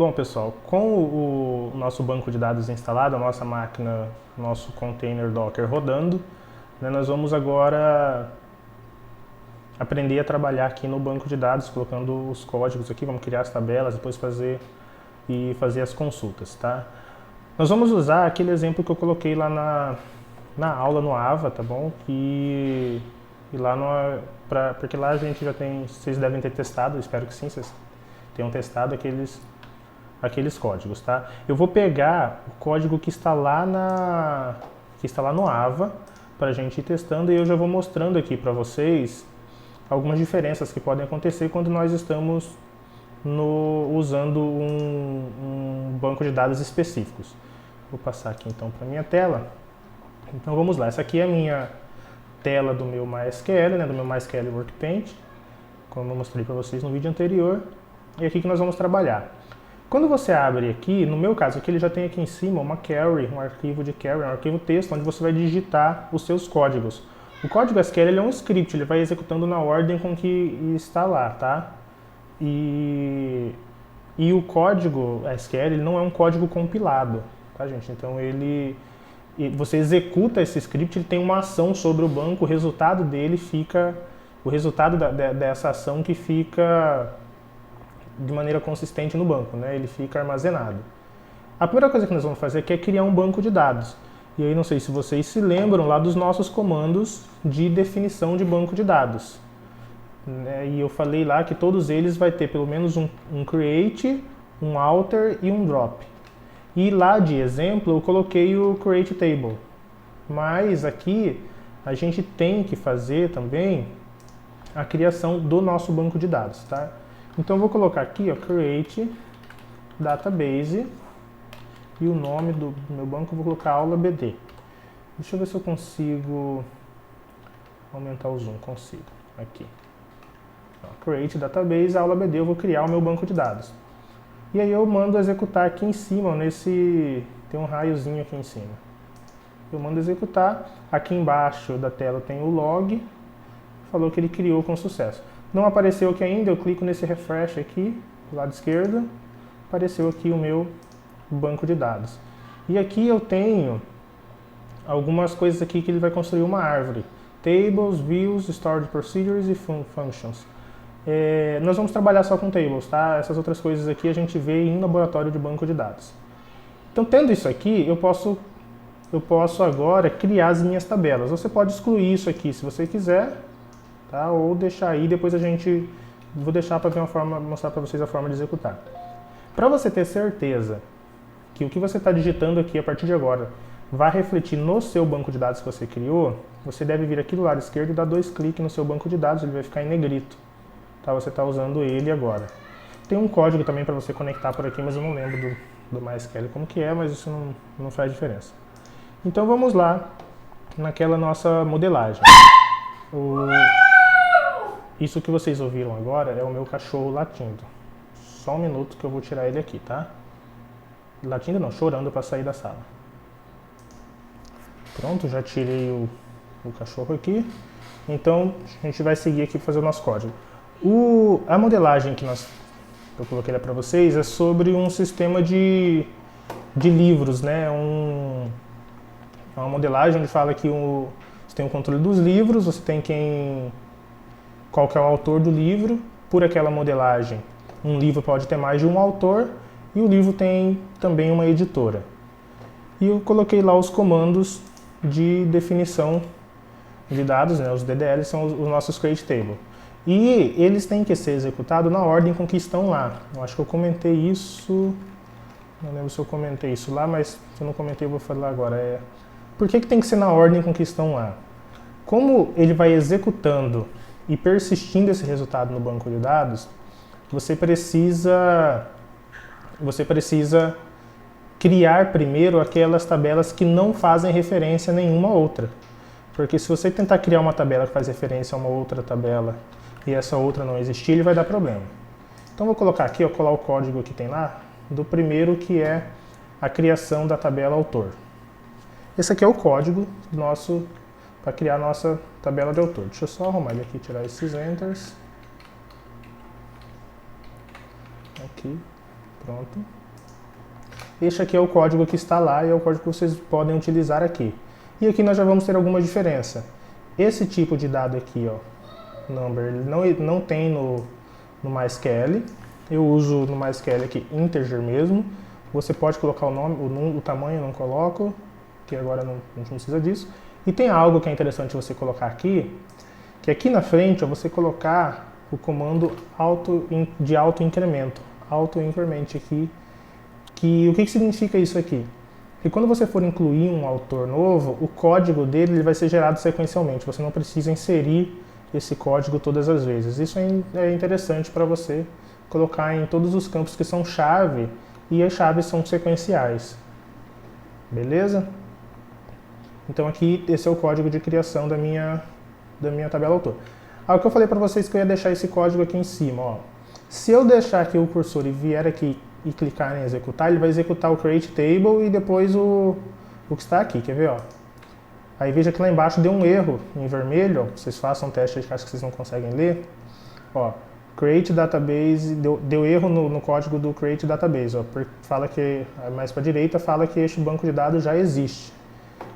Bom, pessoal, com o nosso banco de dados instalado, a nossa máquina, nosso container Docker rodando, né, nós vamos agora aprender a trabalhar aqui no banco de dados, colocando os códigos aqui, vamos criar as tabelas, depois fazer as consultas, tá? Nós vamos usar aquele exemplo que eu coloquei lá na aula no AVA, tá bom? E lá porque lá a gente já tem, vocês devem ter testado, espero que sim, vocês tenham testado aqueles códigos, tá? Eu vou pegar o código que está lá no AVA para a gente ir testando e eu já vou mostrando aqui para vocês algumas diferenças que podem acontecer quando nós estamos usando um banco de dados específicos. Vou passar aqui então para minha tela. Então vamos lá, essa aqui é a minha tela do meu MySQL, né, do meu MySQL Workbench, como eu mostrei para vocês no vídeo anterior. E aqui que nós vamos trabalhar. Quando você abre aqui, no meu caso aqui ele já tem aqui em cima uma carry, um arquivo de carry, um arquivo texto, onde você vai digitar os seus códigos. O código SQL ele é um script, ele vai executando na ordem com que está lá, tá? E o código SQL ele não é um código compilado, tá, gente? Então você executa esse script, ele tem uma ação sobre o banco, o resultado dele fica, o resultado dessa ação que fica de maneira consistente no banco, né? Ele fica armazenado. A primeira coisa que nós vamos fazer aqui é criar um banco de dados. E aí não sei se vocês se lembram lá dos nossos comandos de definição de banco de dados. E eu falei lá que todos eles vai ter pelo menos um create, um alter e um drop. E lá de exemplo eu coloquei o create table. Mas aqui a gente tem que fazer também a criação do nosso banco de dados, tá? Então eu vou colocar aqui, ó, create database e o nome do meu banco eu vou colocar aula BD. Deixa eu ver se eu consigo aumentar o zoom, consigo. Aqui. Create database, aula BD, eu vou criar o meu banco de dados. E aí eu mando executar aqui em cima, tem um raiozinho aqui em cima. Eu mando executar, aqui embaixo da tela tem o log, falou que ele criou com sucesso. Não apareceu aqui ainda, eu clico nesse refresh aqui, do lado esquerdo, apareceu aqui o meu banco de dados. E aqui eu tenho algumas coisas aqui que ele vai construir uma árvore. Tables, views, storage procedures e functions. Nós vamos trabalhar só com tables, tá? Essas outras coisas aqui a gente vê em um laboratório de banco de dados. Então, tendo isso aqui, eu posso agora criar as minhas tabelas. Você pode excluir isso aqui se você quiser, tá? Ou deixar aí, depois vou deixar para mostrar para vocês a forma de executar. Para você ter certeza que o que você está digitando aqui a partir de agora vai refletir no seu banco de dados que você criou, você deve vir aqui do lado esquerdo e dar 2 cliques no seu banco de dados, ele vai ficar em negrito. Tá? Você está usando ele agora. Tem um código também para você conectar por aqui, mas eu não lembro do MySQL como que é, mas isso não faz diferença. Então vamos lá naquela nossa modelagem. Isso que vocês ouviram agora é o meu cachorro latindo. Só um minuto que eu vou tirar ele aqui, tá? Latindo não, chorando para sair da sala. Pronto, já tirei o cachorro aqui. Então a gente vai seguir aqui para fazer o nosso código. A modelagem que eu coloquei lá para vocês é sobre um sistema de livros, né? É uma modelagem onde fala que você tem o controle dos livros, você tem qual que é o autor do livro. Por aquela modelagem, um livro pode ter mais de um autor e o livro tem também uma editora. E eu coloquei lá os comandos de definição de dados, né? Os DDL são os nossos create table. E eles têm que ser executados na ordem com que estão lá. Eu acho que eu comentei isso, não lembro se eu comentei isso lá, mas se eu não comentei eu vou falar agora. Por que tem que ser na ordem com que estão lá? Como ele vai executando e persistindo esse resultado no banco de dados, você precisa criar primeiro aquelas tabelas que não fazem referência a nenhuma outra. Porque se você tentar criar uma tabela que faz referência a uma outra tabela e essa outra não existir, ele vai dar problema. Então vou colocar aqui, colar o código que tem lá, do primeiro que é a criação da tabela autor. Esse aqui é o código nosso para criar a nossa tabela de autor. Deixa eu só arrumar ele aqui, tirar esses enters. Aqui. Pronto. Este aqui é o código que está lá e é o código que vocês podem utilizar aqui. E aqui nós já vamos ter alguma diferença. Esse tipo de dado aqui, ó, number, ele não tem no MySQL. Eu uso no MySQL aqui integer mesmo. Você pode colocar o nome, o tamanho eu não coloco, que agora a gente não precisa disso. E tem algo que é interessante você colocar aqui, que aqui na frente é você colocar o comando de auto-incremento. Auto-increment aqui. O que significa isso aqui? Que quando você for incluir um autor novo, o código dele ele vai ser gerado sequencialmente. Você não precisa inserir esse código todas as vezes. Isso é interessante para você colocar em todos os campos que são chave e as chaves são sequenciais. Beleza? Então aqui esse é o código de criação da minha tabela autor. O que eu falei para vocês que eu ia deixar esse código aqui em cima. Ó. Se eu deixar aqui o cursor e vier aqui e clicar em executar, ele vai executar o create table e depois o que está aqui, quer ver? Ó? Aí veja que lá embaixo deu um erro em vermelho, ó. Vocês façam um teste aí que acho que vocês não conseguem ler. Ó, create database, deu erro no código do create database, ó, fala que, mais para a direita, fala que este banco de dados já existe.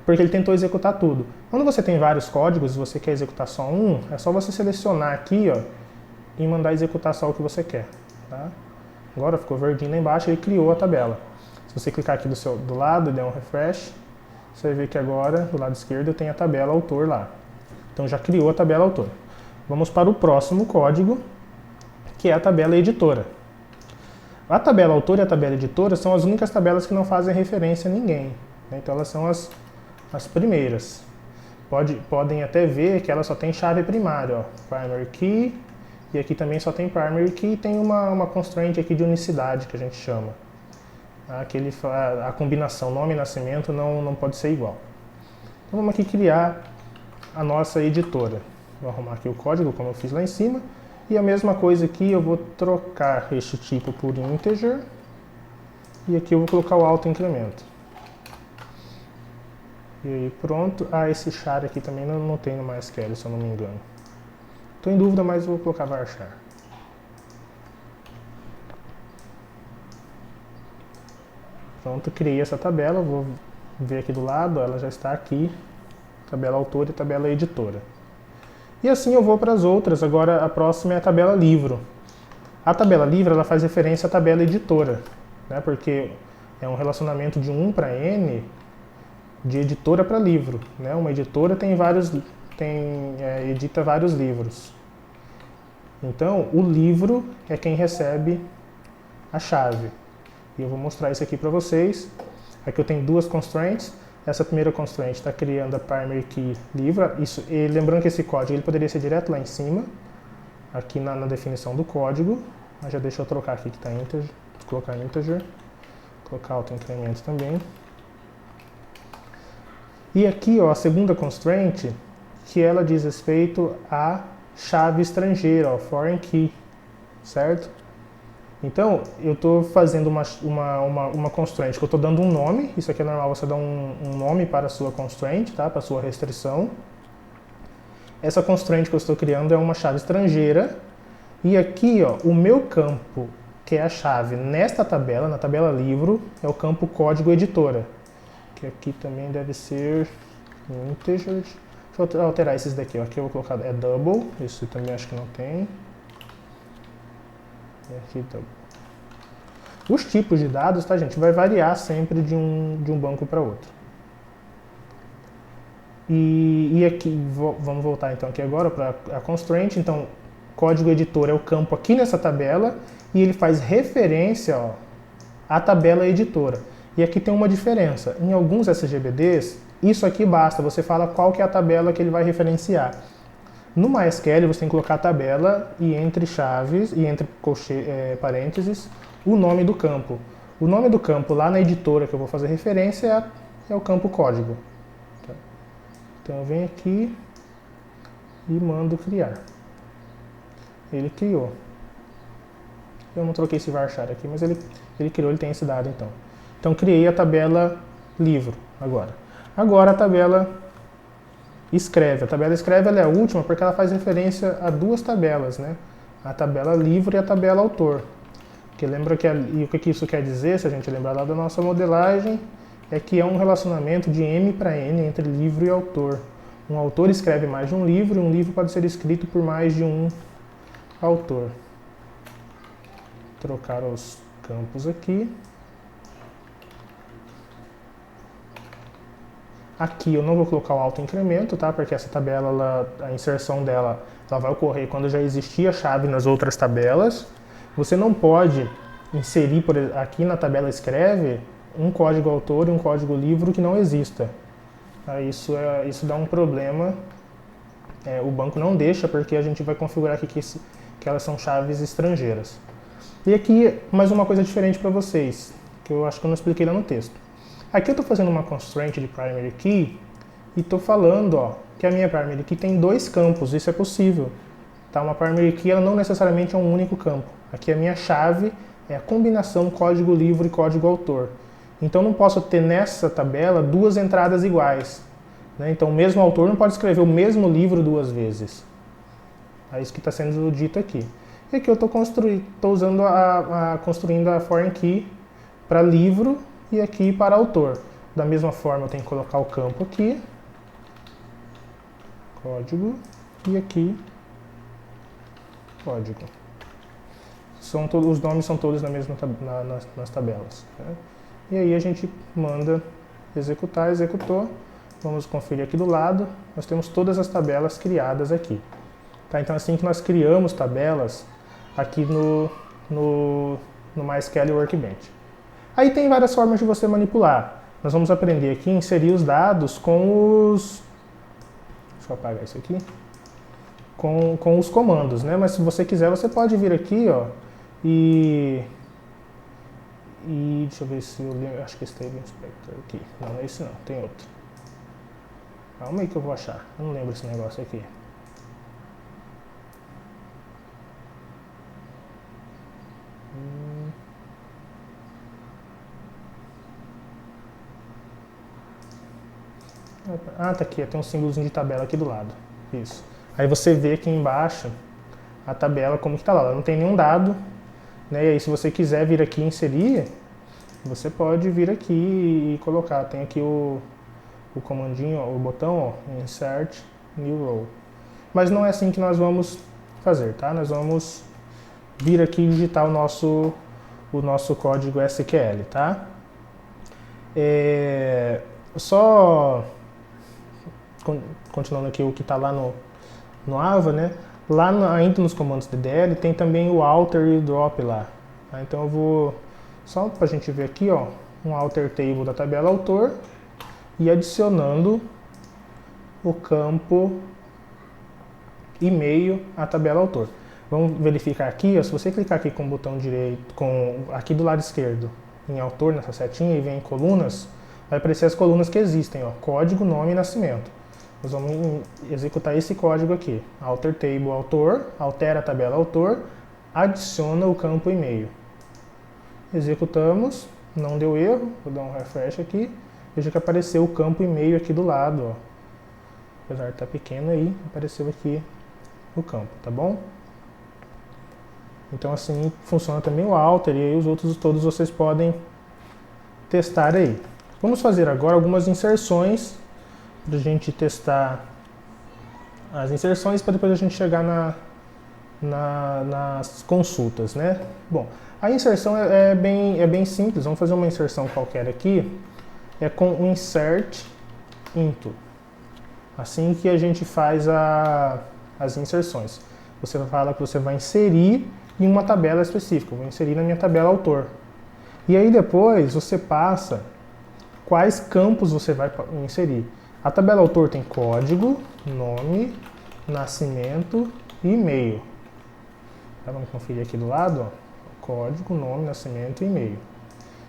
Porque ele tentou executar tudo. Quando você tem vários códigos e você quer executar só um, é só você selecionar aqui, ó, e mandar executar só o que você quer. Tá? Agora ficou verdinho lá embaixo e ele criou a tabela. Se você clicar aqui do lado e der um refresh, você vai ver que agora, do lado esquerdo, tem a tabela autor lá. Então já criou a tabela autor. Vamos para o próximo código, que é a tabela editora. A tabela autor e a tabela editora são as únicas tabelas que não fazem referência a ninguém. Né? Então elas são as primeiras. Podem até ver que ela só tem chave primária, ó, primary key, e aqui também só tem primary key e tem uma constraint aqui de unicidade que a gente chama. A combinação nome e nascimento não pode ser igual. Então vamos aqui criar a nossa editora. Vou arrumar aqui o código como eu fiz lá em cima. E a mesma coisa aqui, eu vou trocar este tipo por integer. E aqui eu vou colocar o auto-incremento. E aí pronto. Esse char aqui também não tem no MySQL, se eu não me engano. Estou em dúvida, mas vou colocar varchar. Pronto, criei essa tabela, vou ver aqui do lado, ela já está aqui. Tabela autor e tabela editora. E assim eu vou para as outras. Agora a próxima é a tabela livro. A tabela livro ela faz referência à tabela editora, né? Porque é um relacionamento de 1 para n, de editora para livro. Né? Uma editora edita vários livros. Então o livro é quem recebe a chave. E eu vou mostrar isso aqui para vocês. Aqui eu tenho duas constraints. Essa primeira constraint está criando a primary key livro. Lembrando que esse código ele poderia ser direto lá em cima, aqui na definição do código. Mas já deixa eu trocar aqui que está integer. Vou colocar integer. Colocar auto-incremento também. E aqui ó, a segunda constraint, que ela diz respeito à chave estrangeira, ó, foreign key, certo? Então, eu estou fazendo uma constraint, que eu estou dando um nome, isso aqui é normal, você dá um nome para a sua constraint, tá? Para a sua restrição. Essa constraint que eu estou criando é uma chave estrangeira, e aqui, ó, o meu campo, que é a chave nesta tabela, na tabela livro, é o campo código editora, que aqui também deve ser integer. Deixa eu alterar esses daqui, ó. Aqui eu vou colocar double, isso também acho que não tem. E aqui double. Os tipos de dados, tá, gente, vai variar sempre de um banco para outro. E aqui, vamos voltar então aqui agora para a constraint. Então, código editor é o campo aqui nessa tabela e ele faz referência, ó, à tabela editora. E aqui tem uma diferença. Em alguns SGBDs, isso aqui basta, você fala qual que é a tabela que ele vai referenciar. No MySQL você tem que colocar a tabela e entre chaves e entre parênteses o nome do campo. O nome do campo lá na editora que eu vou fazer referência é o campo código. Tá? Então eu venho aqui e mando criar. Ele criou. Eu não troquei esse varchar aqui, mas ele criou, ele tem esse dado então. Então criei a tabela livro agora. Agora a tabela escreve. A tabela escreve ela é a última porque ela faz referência a duas tabelas, né? A tabela livro e a tabela autor. Que lembra que e o que isso quer dizer, se a gente lembrar lá da nossa modelagem, é que é um relacionamento de M para N entre livro e autor. Um autor escreve mais de um livro pode ser escrito por mais de um autor. Trocar os campos aqui. Aqui eu não vou colocar o autoincremento, tá? Porque essa tabela, a inserção dela, ela vai ocorrer quando já existia a chave nas outras tabelas. Você não pode inserir aqui na tabela escreve um código autor e um código livro que não exista. Isso dá um problema. O banco não deixa porque a gente vai configurar aqui que elas são chaves estrangeiras. E aqui mais uma coisa diferente para vocês, que eu acho que eu não expliquei lá no texto. Aqui eu estou fazendo uma constraint de primary key e estou falando que a minha primary key tem dois campos, isso é possível. Tá? Uma primary key ela não necessariamente é um único campo. Aqui a minha chave é a combinação código livro e código autor. Então não posso ter nessa tabela duas entradas iguais. Né? Então o mesmo autor não pode escrever o mesmo livro duas vezes. É isso que está sendo dito aqui. E aqui eu estou construindo a foreign key para livro e aqui para autor. Da mesma forma eu tenho que colocar o campo aqui, código, e aqui, código. Os nomes são todos nas tabelas. Né? E aí a gente manda executar, executou. Vamos conferir aqui do lado, nós temos todas as tabelas criadas aqui. Tá? Então assim que nós criamos tabelas aqui no MySQL Workbench. Aí tem várias formas de você manipular. Nós vamos aprender aqui a inserir os dados com os... Deixa eu apagar isso aqui. Com os comandos, né? Mas se você quiser, você pode vir aqui, e deixa eu ver se eu lembro. Acho que esse tem o inspector aqui. Não é esse não, tem outro. Calma aí que eu vou achar. Eu não lembro esse negócio aqui. Ah, tá aqui, tem um símbolozinho de tabela aqui do lado. Isso. Aí você vê aqui embaixo a tabela como que tá lá. Ela não tem nenhum dado, né? E aí se você quiser vir aqui e inserir, você pode vir aqui e colocar. Tem aqui o comandinho, o botão, Insert New Row. Mas não é assim que nós vamos fazer, tá? Nós vamos vir aqui e digitar o nosso código SQL, tá? Só continuando aqui o que está lá no Ava, né? Lá ainda nos comandos DDL tem também o alter e o drop lá. Tá? Então eu vou, só para a gente ver aqui, um alter table da tabela autor e adicionando o campo e-mail à tabela autor. Vamos verificar aqui, se você clicar aqui com o botão direito, aqui do lado esquerdo, em autor, nessa setinha, e vem em colunas, vai aparecer as colunas que existem, código, nome e nascimento. Nós vamos executar esse código aqui. Alter table autor, altera a tabela autor, adiciona o campo e-mail. Executamos, não deu erro, vou dar um refresh aqui. Veja que apareceu o campo e-mail aqui do lado. Apesar de estar pequeno aí, apareceu aqui o campo, tá bom? Então assim funciona também o alter e aí os outros todos vocês podem testar aí. Vamos fazer agora algumas inserções para a gente testar as inserções para depois a gente chegar nas consultas, né? Bom, a inserção é bem simples. Vamos fazer uma inserção qualquer aqui. É com o insert into. Assim que a gente faz as inserções. Você fala que você vai inserir em uma tabela específica. Eu vou inserir na minha tabela autor. E aí depois você passa quais campos você vai inserir. A tabela autor tem código, nome, nascimento e e-mail. Tá, vamos conferir aqui do lado, código, nome, nascimento e e-mail.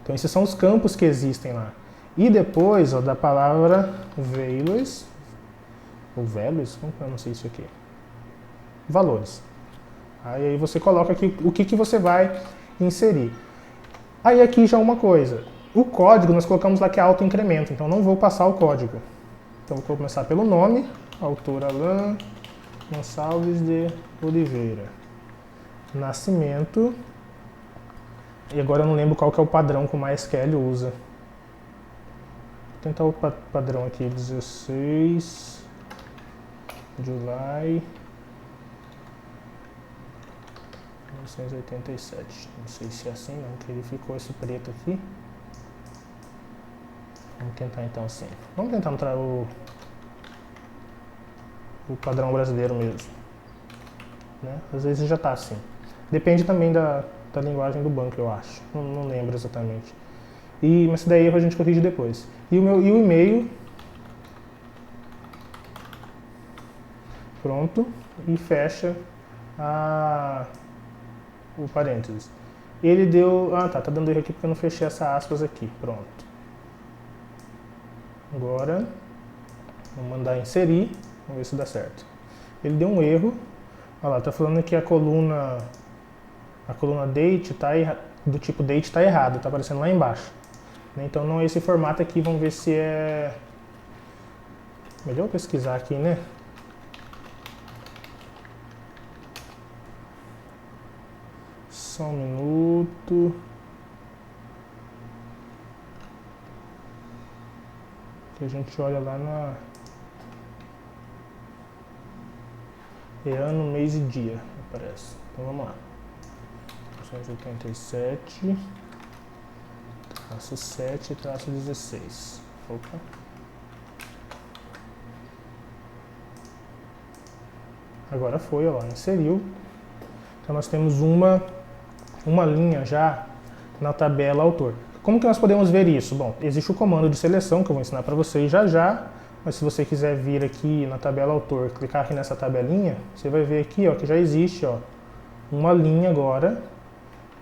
Então esses são os campos que existem lá. E depois da palavra values, ou values, como que eu não sei isso aqui? Valores. Aí você coloca aqui o que você vai inserir. Aí aqui já uma coisa. O código nós colocamos lá que é autoincremento, então não vou passar o código. Então vou começar pelo nome, autor Alan Gonçalves de Oliveira. Nascimento, E agora eu não lembro qual que é o padrão que o MySQL usa. Vou tentar o padrão aqui, 16 July 1987. Não sei se é assim não, que ele ficou esse preto aqui. Vamos tentar então assim. Vamos tentar entrar o padrão brasileiro mesmo. Né? Às vezes já está assim. Depende também da linguagem do banco, eu acho. Não lembro exatamente. Mas se der erro a gente corrige depois. E o e-mail. Pronto. E fecha o parênteses. Ele deu... tá dando erro aqui porque eu não fechei essa aspas aqui. Pronto. Agora, vou mandar inserir. Vamos ver se dá certo. Ele deu um erro. Olha lá, tá falando que a coluna date do tipo date está errado, tá aparecendo lá embaixo. Então não é esse formato aqui, vamos ver se é... Melhor pesquisar aqui, né? Só um minuto. Que a gente olha lá na... É ano, mês e dia, aparece. Então vamos lá. 1987, traço 7, traço 16. Opa. Agora foi, ó lá, inseriu. Então nós temos uma linha já na tabela autor. Como que nós podemos ver isso? Bom, existe o comando de seleção que eu vou ensinar para vocês já. Mas se você quiser vir aqui na tabela autor, clicar aqui nessa tabelinha, você vai ver aqui, ó, que já existe, ó, uma linha agora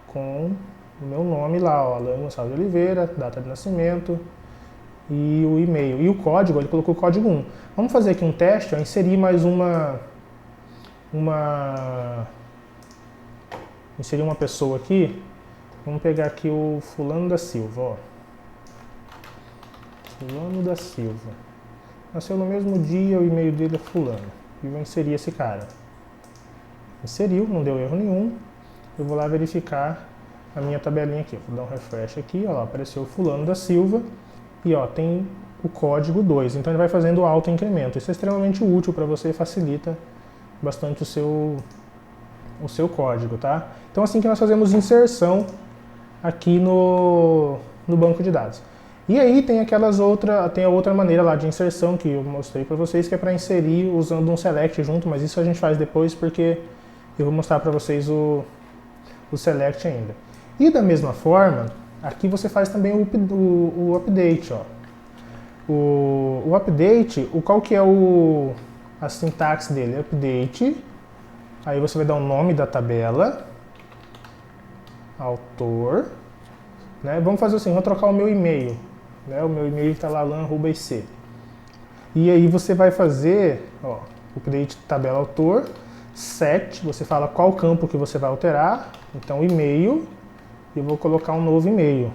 com o meu nome lá, ó, Alan Gonçalves de Oliveira, data de nascimento e o e-mail. E o código, ele colocou o código 1. Vamos fazer aqui um teste, ó, inserir mais inserir uma pessoa aqui. Vamos pegar aqui o Fulano da Silva, ó. Fulano da Silva. Nasceu no mesmo dia, o e-mail dele é fulano. E vou inserir esse cara. Inseriu, não deu erro nenhum. Eu vou lá verificar a minha tabelinha aqui. Vou dar um refresh aqui, ó lá, apareceu o fulano da Silva. E ó, tem o código 2. Então ele vai fazendo o auto-incremento. Isso é extremamente útil para você e facilita bastante o seu código, tá? Então assim que nós fazemos inserção aqui no banco de dados. E aí tem a outra maneira lá de inserção que eu mostrei para vocês, que é para inserir usando um select junto, mas isso a gente faz depois porque eu vou mostrar para vocês o select ainda. E da mesma forma, aqui você faz também o update, ó. O update, qual que é a sintaxe dele? Update, aí você vai dar o nome da tabela, autor, né? Vamos fazer assim, vou trocar o meu e-mail. Né? O meu e-mail está lá, alan@ic. E aí você vai fazer, ó, update tabela autor, set, você fala qual campo que você vai alterar, então e-mail, e eu vou colocar um novo e-mail.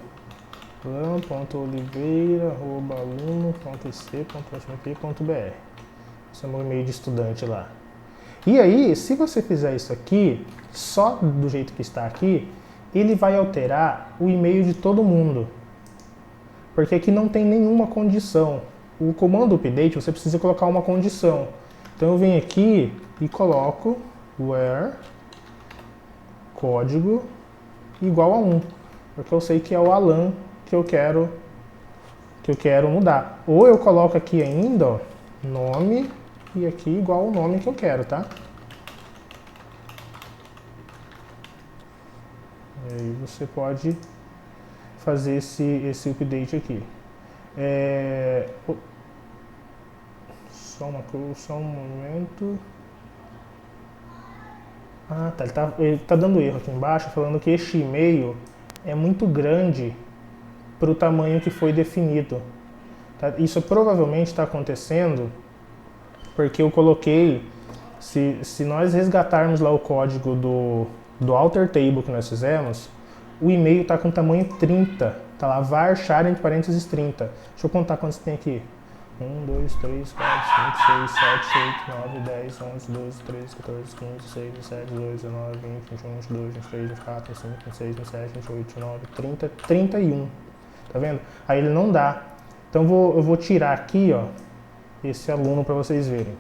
alan.oliveira@aluno.ic.fmp.br. Esse é o meu e-mail de estudante lá. E aí, se você fizer isso aqui, só do jeito que está aqui, ele vai alterar o e-mail de todo mundo. Porque aqui não tem nenhuma condição. O comando update, você precisa colocar uma condição. Então eu venho aqui e coloco where código igual a 1. Porque eu sei que é o Alan que eu quero mudar. Ou eu coloco aqui ainda, ó, nome e aqui igual ao nome que eu quero, tá? E aí você pode fazer esse update aqui. Só um momento. Ah, tá. Ele tá dando erro aqui embaixo, falando que este e-mail é muito grande para o tamanho que foi definido. Tá? Isso provavelmente está acontecendo porque eu coloquei, se nós resgatarmos lá o código do alter table que nós fizemos, o e-mail está com tamanho 30. Está lá, varchar entre parênteses 30. Deixa eu contar quantos tem aqui. 1, 2, 3, 4, 5, 6, 7, 8, 9, 10, 11, 12, 13, 14, 15, 16, 17, 18, 19, 20, 21, 22, 23, 24, 25, 26, 27, 28, 29, 30, 31. Tá vendo? Aí ele não dá. Então eu vou tirar aqui, ó, esse aluno para vocês verem.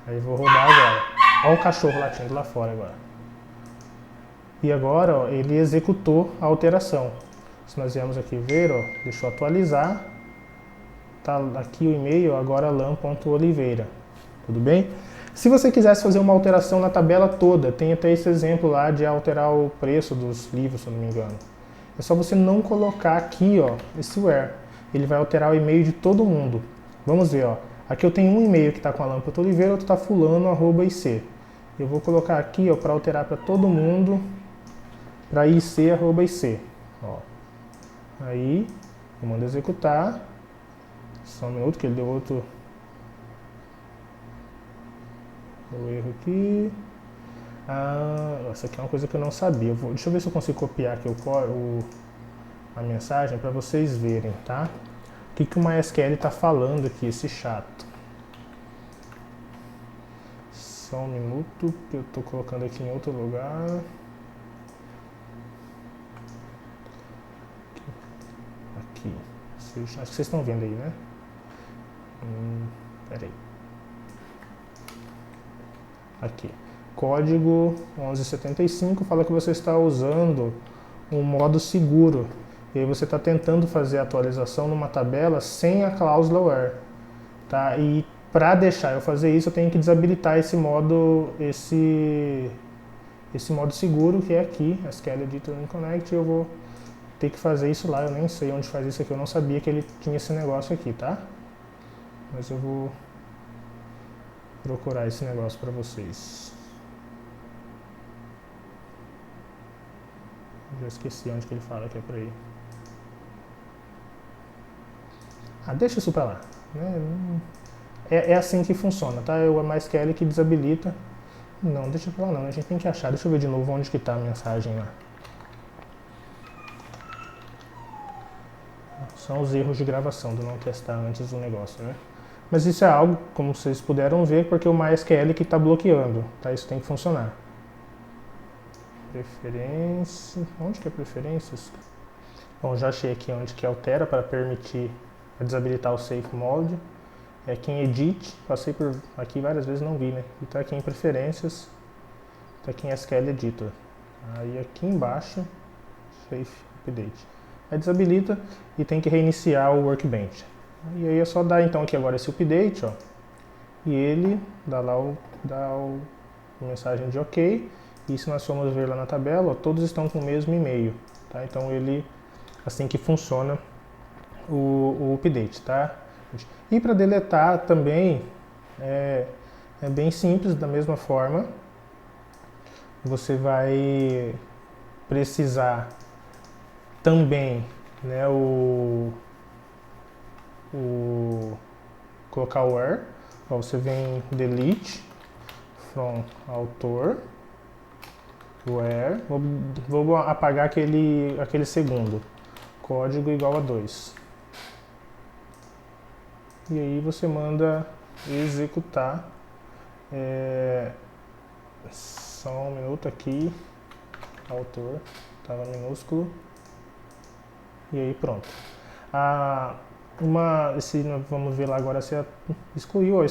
Aí eu vou rodar agora. Olha o cachorro latindo lá fora agora. E agora, ó, ele executou a alteração. Se nós viemos aqui ver, ó, deixa eu atualizar. Tá aqui o e-mail, agora lan.oliveira. Tudo bem? Se você quisesse fazer uma alteração na tabela toda, tem até esse exemplo lá de alterar o preço dos livros, se eu não me engano. É só você não colocar aqui, ó, esse where. Ele vai alterar o e-mail de todo mundo. Vamos ver, ó. Aqui eu tenho um e-mail que está com a lan.oliveira, outro está fulano@ic. Eu vou colocar aqui, ó, para alterar para todo mundo, para ic@ic. Ó. Aí, eu mando executar. Só um minuto que ele deu outro erro aqui. Essa aqui é uma coisa que eu não sabia. Deixa eu ver se eu consigo copiar aqui a mensagem para vocês verem, tá? O que o MySQL está falando aqui, esse chato. Só um minuto que eu estou colocando aqui em outro lugar. Aqui. Acho que vocês estão vendo aí, né? Peraí. Aqui. Código 1175 fala que você está usando um modo seguro. E aí você está tentando fazer a atualização numa tabela sem a cláusula where. Tá? E para deixar eu fazer isso, eu tenho que desabilitar esse modo seguro que é aqui, SQL Editor Connect. Eu vou ter que fazer isso lá. Eu nem sei onde faz isso aqui. Eu não sabia que ele tinha esse negócio aqui, tá? Mas eu vou procurar esse negócio para vocês. Já esqueci onde que ele fala que é por aí. Deixa isso para lá. Né? É assim que funciona, tá? É o MySQL que desabilita. Não, deixa pra lá não. A gente tem que achar. Deixa eu ver de novo onde que tá a mensagem lá. São os erros de gravação, do não testar antes do negócio, né? Mas isso é algo, como vocês puderam ver, porque o MySQL que está bloqueando, tá? Isso tem que funcionar. Preferência... Onde que é preferências? Bom, já achei aqui onde que altera para permitir desabilitar o Safe Mode. É aqui em Edit, passei por aqui várias vezes, não vi, né? E tá aqui em Preferências, tá aqui em SQL Editor. Aí aqui embaixo, Safe Update. Aí desabilita e tem que reiniciar o Workbench. E aí é só dar então aqui agora esse update, ó, e ele dá lá a mensagem de OK. E se nós formos ver lá na tabela, ó, todos estão com o mesmo e-mail, tá? Então ele, assim que funciona o update, tá? E para deletar também é bem simples, da mesma forma. Você vai precisar também, né, colocar o where. Ó, você vem delete from autor where. Vou apagar aquele segundo. Código igual a 2. E aí você manda executar. Só um minuto aqui. Autor, estava minúsculo. E aí pronto. Vamos ver lá agora se excluiu.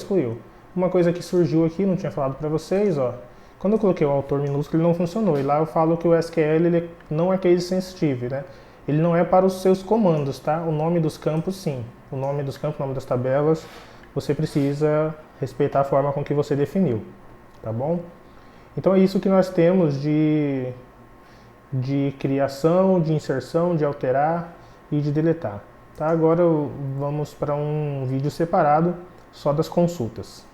Uma coisa que surgiu aqui, não tinha falado para vocês, ó. Quando eu coloquei o autor minúsculo, ele não funcionou. E lá eu falo que o SQL ele não é case sensitive, né? Ele não é para os seus comandos, tá? O nome dos campos, sim. O nome dos campos, o nome das tabelas, você precisa respeitar a forma com que você definiu, tá bom? Então é isso que nós temos de criação, de inserção, de alterar e de deletar. Tá? Agora vamos para um vídeo separado só das consultas.